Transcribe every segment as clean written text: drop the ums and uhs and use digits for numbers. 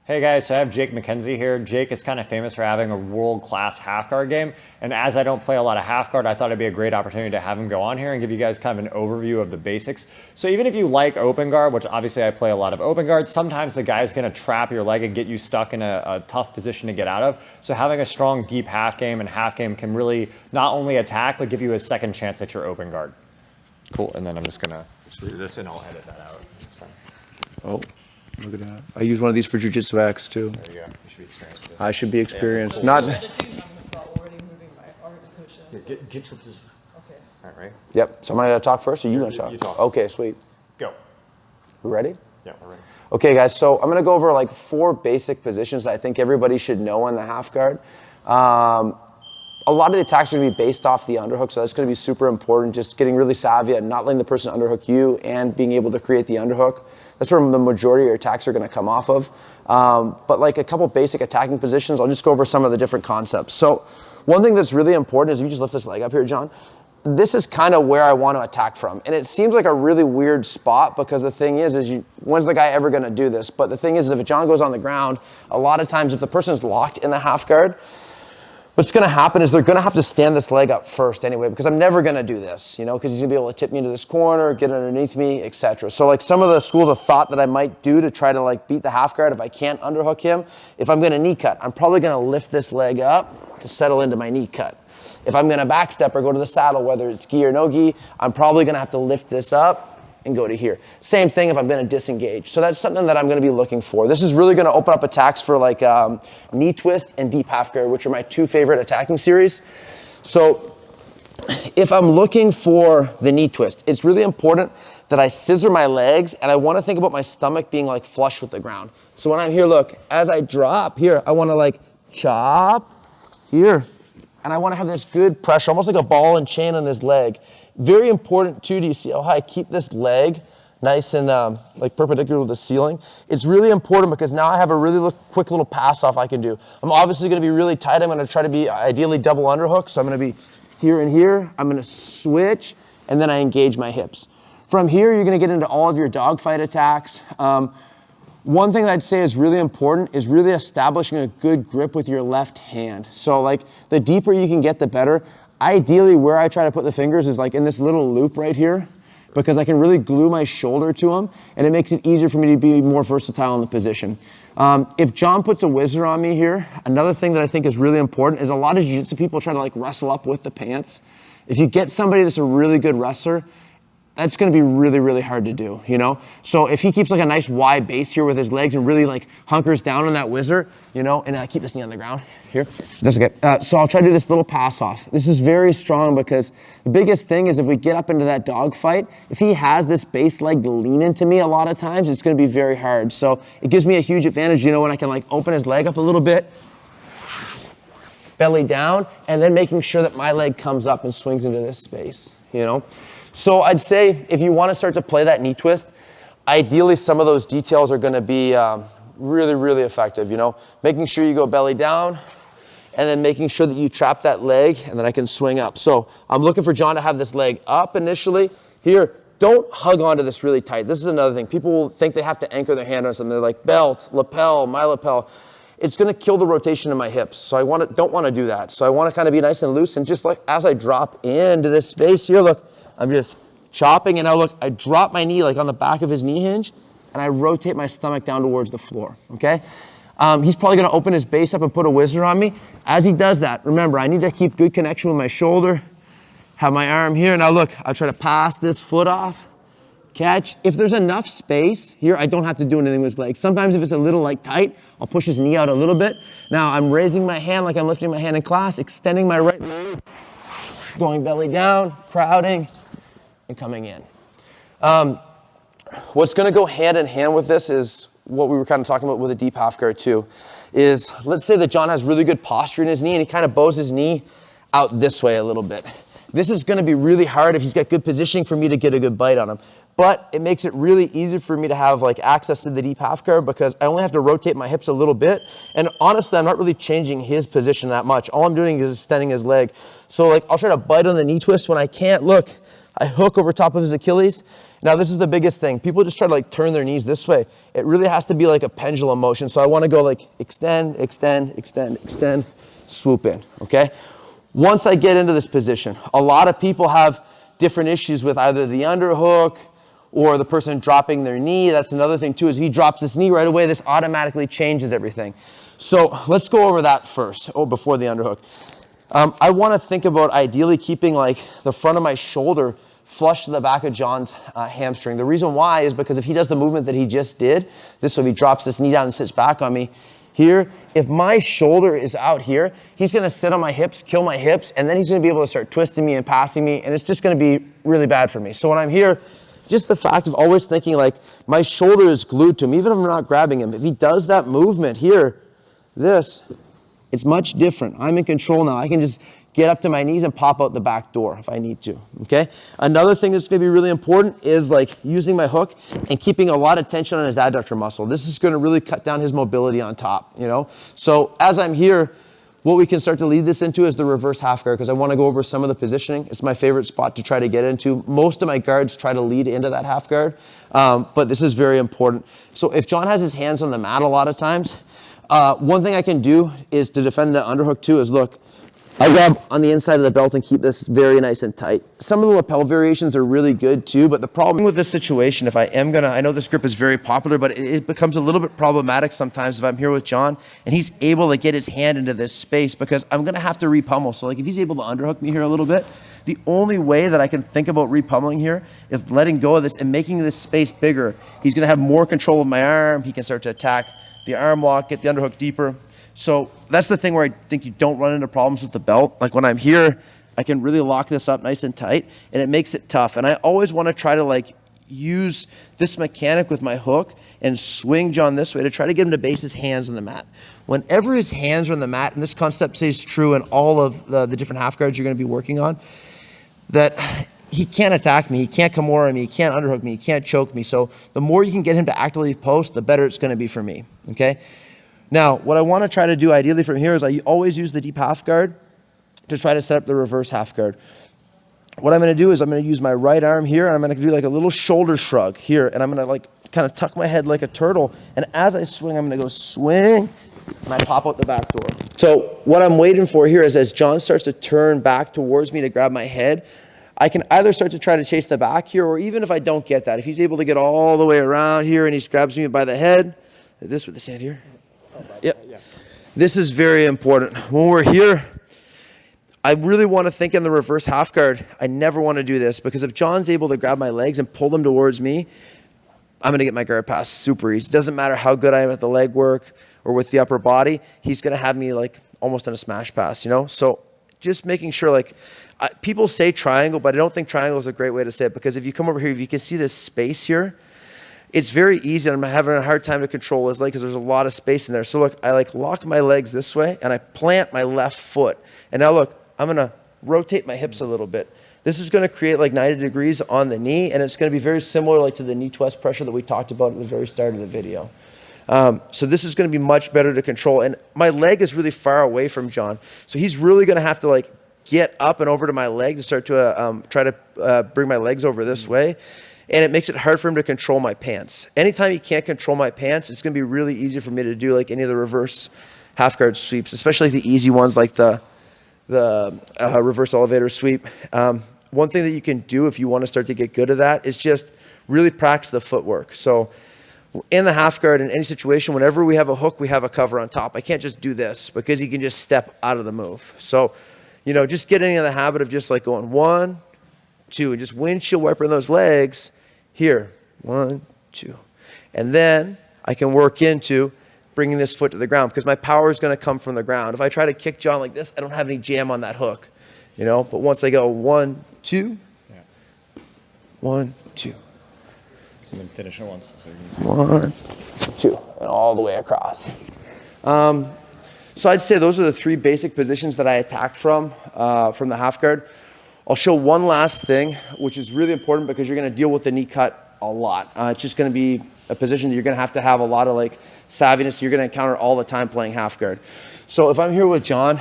Hey guys, so I have Jake McKenzie here. Jake is kind of famous for having a world-class half guard game. And as I don't play a lot of half guard, I thought it'd be a great opportunity to have him go on here and give you guys kind of an overview of the basics. So even if you like open guard, which obviously I play a lot of open guard, sometimes the guy's gonna trap your leg and get you stuck in a tough position to get out of. So having a strong deep half game and half game can really not only attack, but give you a second chance at your open guard. Cool, and then I'm just gonna do this and I'll edit that out. It's fine. Oh. Look at that. I use one of these for Jiu-Jitsu X too. There you go. You should be experienced with this. I should be experienced. Yeah, Not. Get your position. Okay. All right, ready? Yep. So am I gonna talk first, or you gonna talk? You talk. Okay, sweet. Go. We ready? Yeah, we're ready. Okay, guys. So I'm gonna go over like 4 basic positions that I think everybody should know in the half guard. A lot of the attacks are going to be based off the underhook, so that's going to be super important, just getting really savvy at not letting the person underhook you and being able to create the underhook. That's where the majority of your attacks are going to come off of. But like a couple basic attacking positions, I'll just go over some of the different concepts. So one thing that's really important is if you just lift this leg up here, John, this is kind of where I want to attack from. And it seems like a really weird spot because the thing is when's the guy ever going to do this? But the thing is if John goes on the ground, a lot of times if the person's locked in the half guard, what's going to happen is they're going to have to stand this leg up first anyway, because I'm never going to do this, you know, because he's going to be able to tip me into this corner, get underneath me, etc. So like some of the schools of thought that I might do to try to like beat the half guard if I can't underhook him, if I'm going to knee cut, I'm probably going to lift this leg up to settle into my knee cut. If I'm going to backstep or go to the saddle, whether it's gi or no gi, I'm probably going to have to lift this up and go to here. Same thing if I'm going to disengage. So that's something that I'm going to be looking for. This is really going to open up attacks for like knee twist and deep half guard, which are my 2 favorite attacking series. So if I'm looking for the knee twist, it's really important that I scissor my legs and I want to think about my stomach being like flush with the ground. So when I'm here, look, as I drop here, I want to like chop here. And I want to have this good pressure, almost like a ball and chain on his leg. Very important too, do you see how I keep this leg nice and like perpendicular to the ceiling? It's really important because now I have a really quick little pass off I can do. I'm obviously going to be really tight. I'm going to try to be ideally double underhook. So I'm going to be here and here. I'm going to switch and then I engage my hips. From here, you're going to get into all of your dogfight attacks. One thing that I'd say is really important is really establishing a good grip with your left hand. So like the deeper you can get, the better. Ideally, where I try to put the fingers is like in this little loop right here, because I can really glue my shoulder to them, and it makes it easier for me to be more versatile in the position. If John puts a whizzer on me here, another thing that I think is really important is a lot of jiu-jitsu people try to like wrestle up with the pants. If you get somebody that's a really good wrestler, that's going to be really, really hard to do, you know? So if he keeps like a nice wide base here with his legs and really like hunkers down on that whizzer, you know, and I keep this knee on the ground here, that's okay. So I'll try to do this little pass off. This is very strong because the biggest thing is if we get up into that dog fight, if he has this base leg to lean into me a lot of times, it's going to be very hard. So it gives me a huge advantage, you know, when I can like open his leg up a little bit, belly down, and then making sure that my leg comes up and swings into this space, you know? So I'd say if you want to start to play that knee twist, ideally some of those details are going to be really, really effective, you know? Making sure you go belly down and then making sure that you trap that leg and then I can swing up. So I'm looking for John to have this leg up initially. Here, don't hug onto this really tight. This is another thing. People will think they have to anchor their hand on something. They're like belt, lapel, my lapel. It's going to kill the rotation in my hips. So I don't want to do that. So I want to kind of be nice and loose, and just like as I drop into this space here, look, I'm just chopping, and now look, I drop my knee like on the back of his knee hinge, and I rotate my stomach down towards the floor, okay? He's probably gonna open his base up and put a whizzer on me. As he does that, remember, I need to keep good connection with my shoulder, have my arm here. Now look, I'll try to pass this foot off, catch. If there's enough space here, I don't have to do anything with his legs. Sometimes if it's a little like tight, I'll push his knee out a little bit. Now I'm raising my hand like I'm lifting my hand in class, extending my right leg, going belly down, crowding, and coming in. What's going to go hand in hand with this is what we were kind of talking about with a deep half guard too, is let's say that John has really good posture in his knee and he kind of bows his knee out this way a little bit. This is going to be really hard if he's got good positioning for me to get a good bite on him. But it makes it really easy for me to have like access to the deep half guard because I only have to rotate my hips a little bit. And honestly, I'm not really changing his position that much. All I'm doing is extending his leg. So like I'll try to bite on the knee twist when I can't. Look, I hook over top of his Achilles. Now this is the biggest thing. People just try to like turn their knees this way. It really has to be like a pendulum motion. So I want to go like extend, extend, extend, extend, swoop in, okay? Once I get into this position, a lot of people have different issues with either the underhook or the person dropping their knee. That's another thing too, is if he drops his knee right away, this automatically changes everything. So let's go over that first, before the underhook. I want to think about ideally keeping like the front of my shoulder flush to the back of John's hamstring. The reason why is because if he does the movement that he just did, so if he drops this knee down and sits back on me, here, if my shoulder is out here, he's gonna sit on my hips, kill my hips, and then he's gonna be able to start twisting me and passing me, and it's just gonna be really bad for me. So when I'm here, just the fact of always thinking like my shoulder is glued to him, even if I'm not grabbing him. If he does that movement here, it's much different. I'm in control now. I can just get up to my knees and pop out the back door if I need to, okay? Another thing that's gonna be really important is like using my hook and keeping a lot of tension on his adductor muscle. This is gonna really cut down his mobility on top, you know? So as I'm here, what we can start to lead this into is the reverse half guard, because I wanna go over some of the positioning. It's my favorite spot to try to get into. Most of my guards try to lead into that half guard, but this is very important. So if John has his hands on the mat a lot of times, one thing I can do is to defend the underhook too is look, I grab on the inside of the belt and keep this very nice and tight. Some of the lapel variations are really good too, but the problem with this situation, if I know this grip is very popular, but it becomes a little bit problematic sometimes if I'm here with John and he's able to get his hand into this space, because I'm gonna have to repummel. So like if he's able to underhook me here a little bit, the only way that I can think about repummeling here is letting go of this and making this space bigger. He's gonna have more control of my arm. He can start to attack the arm lock, get the underhook deeper. So that's the thing where I think you don't run into problems with the belt. Like when I'm here, I can really lock this up nice and tight, and it makes it tough. And I always want to try to like use this mechanic with my hook and swing John this way to try to get him to base his hands on the mat. Whenever his hands are on the mat, and this concept stays true in all of the different half guards you're going to be working on, that he can't attack me, he can't come over me, he can't underhook me, he can't choke me. So the more you can get him to actively post, the better it's going to be for me, okay? Now, what I want to try to do ideally from here is I always use the deep half guard to try to set up the reverse half guard. What I'm going to do is I'm going to use my right arm here, and I'm going to do like a little shoulder shrug here, and I'm going to like kind of tuck my head like a turtle, and as I swing, I'm going to go swing, and I pop out the back door. So what I'm waiting for here is as John starts to turn back towards me to grab my head, I can either start to try to chase the back here, or even if I don't get that, if he's able to get all the way around here and he grabs me by the head, this with this hand here. Yep. Yeah. This is very important. When we're here, I really want to think in the reverse half guard. I never want to do this, because if John's able to grab my legs and pull them towards me, I'm going to get my guard pass super easy. It doesn't matter how good I am at the leg work or with the upper body. He's going to have me like almost on a smash pass, you know? So just making sure, like, people say triangle, but I don't think triangle is a great way to say it, because if you come over here, if you can see this space here, it's very easy, and I'm having a hard time to control his leg because there's a lot of space in there. So look, I like lock my legs this way, and I plant my left foot. And now look, I'm gonna rotate my hips a little bit. This is gonna create like 90 degrees on the knee, and it's gonna be very similar like to the knee twist pressure that we talked about at the very start of the video. So this is gonna be much better to control. And my leg is really far away from John. So he's really gonna have to like get up and over to my leg to start to try to bring my legs over this way. And it makes it hard for him to control my pants. Anytime he can't control my pants, it's gonna be really easy for me to do like any of the reverse half guard sweeps, especially the easy ones like the reverse elevator sweep. One thing that you can do if you wanna start to get good at that is just really practice the footwork. So in the half guard, in any situation, whenever we have a hook, we have a cover on top. I can't just do this because he can just step out of the move. So, you know, just getting in the habit of just like going 1, 2, and just windshield wipering those legs. Here, 1, 2. And then I can work into bringing this foot to the ground, because my power is going to come from the ground. If I try to kick John like this, I don't have any jam on that hook, you know? But once I go 1, 2, 1, 2. And then finish it once. So you can see. 1, 2, and all the way across. So I'd say those are the 3 basic positions that I attack from the half guard. I'll show one last thing, which is really important because you're going to deal with the knee cut a lot. It's just going to be a position that you're going to have a lot of like savviness you're going to encounter all the time playing half guard. So if I'm here with John,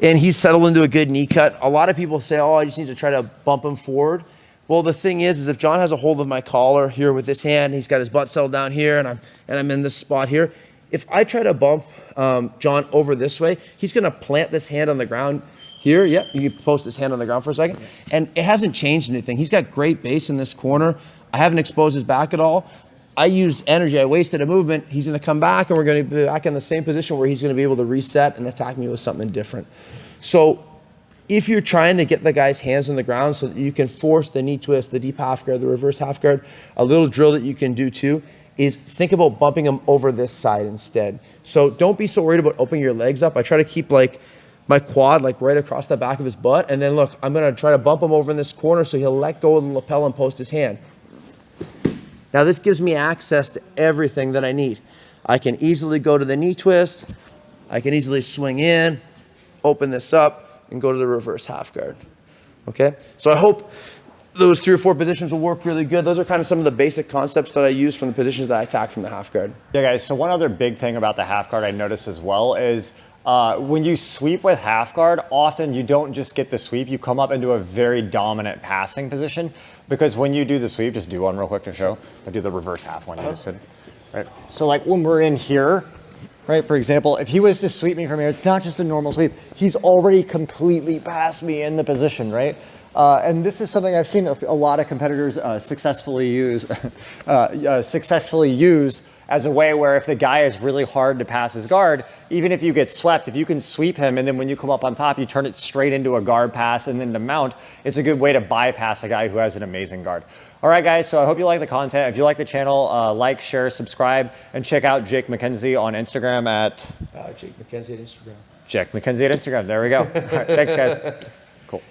and he's settled into a good knee cut. A lot of people say, oh, I just need to try to bump him forward. Well, the thing is if John has a hold of my collar here with this hand, he's got his butt settled down here, and I'm in this spot here. If I try to bump John over this way, he's gonna plant this hand on the ground here. Yep, you can post his hand on the ground for a second. And it hasn't changed anything. He's got great base in this corner. I haven't exposed his back at all. I used energy, I wasted a movement. He's gonna come back and we're gonna be back in the same position where he's gonna be able to reset and attack me with something different. So if you're trying to get the guy's hands on the ground so that you can force the knee twist, the deep half guard, the reverse half guard, a little drill that you can do too is think about bumping him over this side instead. So don't be so worried about opening your legs up. I try to keep like my quad like right across the back of his butt, and then look, I'm gonna try to bump him over in this corner so he'll let go of the lapel and post his hand. Now this gives me access to everything that I need. I can easily go to the knee twist, I can easily swing in, open this up, and go to the reverse half guard, okay? So I hope those 3 or 4 positions will work really good. Those are kind of some of the basic concepts that I use from the positions that I attack from the half guard. Yeah, guys, so one other big thing about the half guard I noticed as well is when you sweep with half guard, often you don't just get the sweep, you come up into a very dominant passing position, because when you do the sweep, just do one real quick to show. I do the reverse half one you just did. Right? So like when we're in here, right, for example, if he was to sweep me from here, it's not just a normal sweep. He's already completely past me in the position, right? And this is something I've seen a lot of competitors successfully use as a way where if the guy is really hard to pass his guard, even if you get swept, if you can sweep him and then when you come up on top, you turn it straight into a guard pass and then to mount, it's a good way to bypass a guy who has an amazing guard. All right, guys, so I hope you like the content. If you like the channel, like, share, subscribe, and check out Jake McKenzie on Instagram at... Jake McKenzie at Instagram. Jake McKenzie at Instagram. There we go. All right, thanks, guys. Cool.